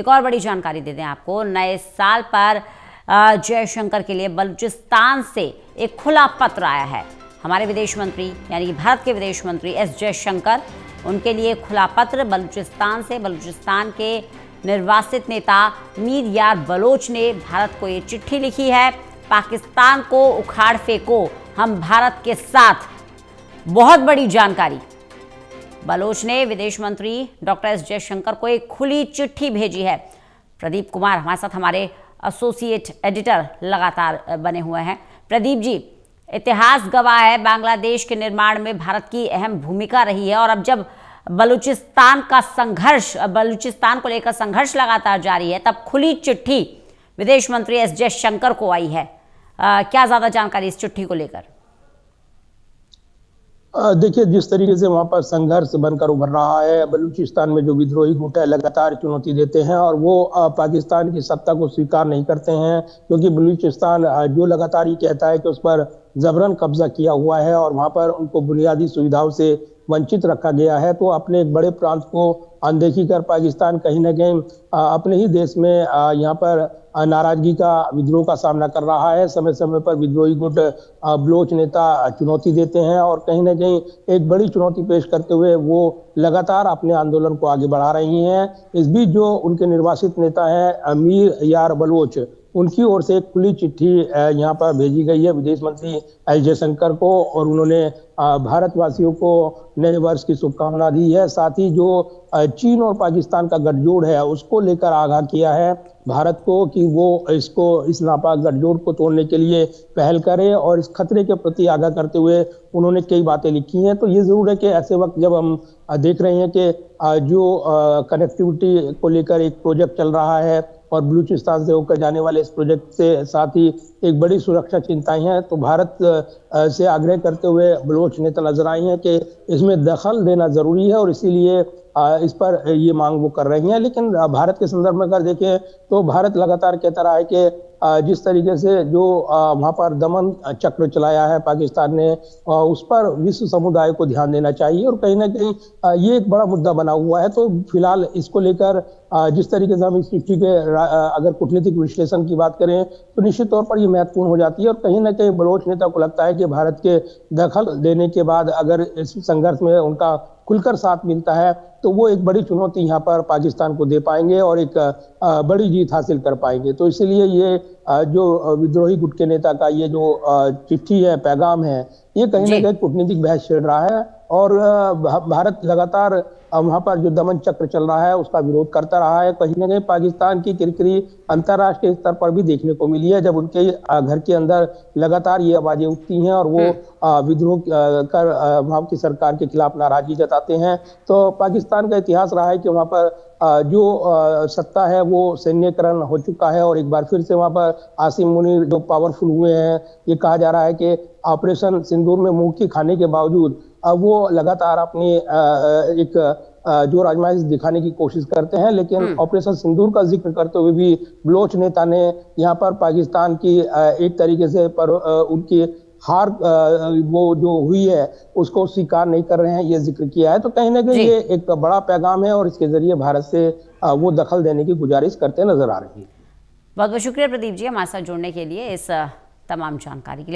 एक और बड़ी जानकारी देते हैं आपको। नए साल पर जयशंकर के लिए बलूचिस्तान से एक खुला पत्र आया है। हमारे विदेश मंत्री यानी कि भारत के विदेश मंत्री एस जयशंकर, उनके लिए खुला पत्र बलूचिस्तान से। बलूचिस्तान के निर्वासित नेता मीर यार बलोच ने भारत को ये चिट्ठी लिखी है। पाकिस्तान को उखाड़ फेंको, हम भारत के साथ। बहुत बड़ी जानकारी। बलोच ने विदेश मंत्री डॉक्टर एस जयशंकर को एक खुली चिट्ठी भेजी है। प्रदीप कुमार हमारे साथ, हमारे एसोसिएट एडिटर लगातार बने हुए हैं। प्रदीप जी, इतिहास गवाह है, बांग्लादेश के निर्माण में भारत की अहम भूमिका रही है, और अब जब बलूचिस्तान को लेकर संघर्ष लगातार जारी है, तब खुली चिट्ठी विदेश मंत्री एस जयशंकर को आई है। क्या ज्यादा जानकारी इस चिट्ठी को लेकर? देखिए, जिस तरीके से वहां पर संघर्ष बनकर उभर रहा है, बलूचिस्तान में जो विद्रोही गुट है लगातार चुनौती देते हैं और वो पाकिस्तान की सत्ता को स्वीकार नहीं करते हैं, क्योंकि बलूचिस्तान जो लगातार ये कहता है कि उस पर जबरन कब्जा किया हुआ है और वहां पर उनको बुनियादी सुविधाओं से वंचित रखा गया है। तो अपने एक बड़े प्रांत को अनदेखी कर पाकिस्तान कहीं ना कहीं अपने ही देश में यहाँ पर नाराजगी का, विद्रोह का सामना कर रहा है। समय समय पर विद्रोही गुट बलोच नेता चुनौती देते हैं और कहीं ना कहीं एक बड़ी चुनौती पेश करते हुए वो लगातार अपने आंदोलन को आगे बढ़ा रही हैं। इस बीच जो उनके निर्वासित नेता हैं मीर यार बलोच, उनकी ओर से एक खुली चिट्ठी यहाँ पर भेजी गई है विदेश मंत्री एस जयशंकर को, और उन्होंने भारतवासियों को नए वर्ष की शुभकामना दी है। साथ ही जो चीन और पाकिस्तान का गठजोड़ है उसको लेकर आगाह किया है भारत को कि वो इस नापाक गठजोड़ को तोड़ने के लिए पहल करे, और इस खतरे के प्रति आगाह करते हुए उन्होंने कई बातें लिखी हैं। तो ये जरूर है कि ऐसे वक्त जब हम देख रहे हैं कि जो कनेक्टिविटी को लेकर एक प्रोजेक्ट चल रहा है और बलूचिस्तान से होकर जाने वाले इस प्रोजेक्ट से साथ ही एक बड़ी सुरक्षा चिंताएं हैं, तो भारत से आग्रह करते हुए बलोच नेता नजर आए हैं कि इसमें दखल देना जरूरी है, और इसीलिए इस पर ये मांग वो कर रही हैं। लेकिन भारत के संदर्भ में अगर देखें तो भारत लगातार कहता रहा है कि जिस तरीके से जो वहाँ पर दमन चक्र चलाया है पाकिस्तान ने, उस पर विश्व समुदाय को ध्यान देना चाहिए, और कहीं ना कहीं ये एक बड़ा मुद्दा बना हुआ है। तो फिलहाल इसको लेकर जिस तरीके से हम इस चिट्ठी के अगर कूटनीतिक विश्लेषण की बात करें तो निश्चित तौर पर ये महत्वपूर्ण हो जाती है, और कहीं ना कहीं बलोच नेता को लगता है कि भारत के दखल देने के बाद अगर इस संघर्ष में उनका खुलकर साथ मिलता है तो वो एक बड़ी चुनौती यहाँ पर पाकिस्तान को दे पाएंगे और एक बड़ी जीत हासिल कर पाएंगे। तो इसलिए ये जो विद्रोही गुट के नेता का ये जो चिट्ठी है, पैगाम है, ये कहीं ना कहीं कूटनीतिक बहस छेड़ रहा है, और भारत लगातार वहां पर जो दमन चक्र चल रहा है उसका विरोध करता रहा है। कहीं ना कहीं पाकिस्तान की किरकिरी अंतर्राष्ट्रीय स्तर पर भी देखने को मिली है, जब उनके घर के अंदर लगातार ये आवाजें उठती हैं और वो विद्रोह कर वहां की सरकार के खिलाफ नाराजगी जताते हैं। तो पाकिस्तान का इतिहास रहा है कि वहां पर जो सत्ता है वो सैन्यकरण हो चुका है, और एक बार फिर से वहां पर आसिम मुनीर जो पावरफुल हुए हैं, ये कहा जा रहा है कि ऑपरेशन सिंदूर में मुंह की खाने के बावजूद वो लगातार अपनी एक जो आजमाइश दिखाने की कोशिश करते हैं। लेकिन ऑपरेशन सिंदूर का जिक्र करते हुए भी बलोच नेता ने यहाँ पर पाकिस्तान की एक तरीके से उनकी हार वो जो हुई है उसको स्वीकार नहीं कर रहे हैं, ये जिक्र किया है। तो कहीं ना कहीं ये एक बड़ा पैगाम है और इसके जरिए भारत से वो दखल देने की गुजारिश करते नजर आ रही है। बहुत बहुत शुक्रिया प्रदीप जी, हमारे साथ जुड़ने के लिए, इस तमाम जानकारी के लिए।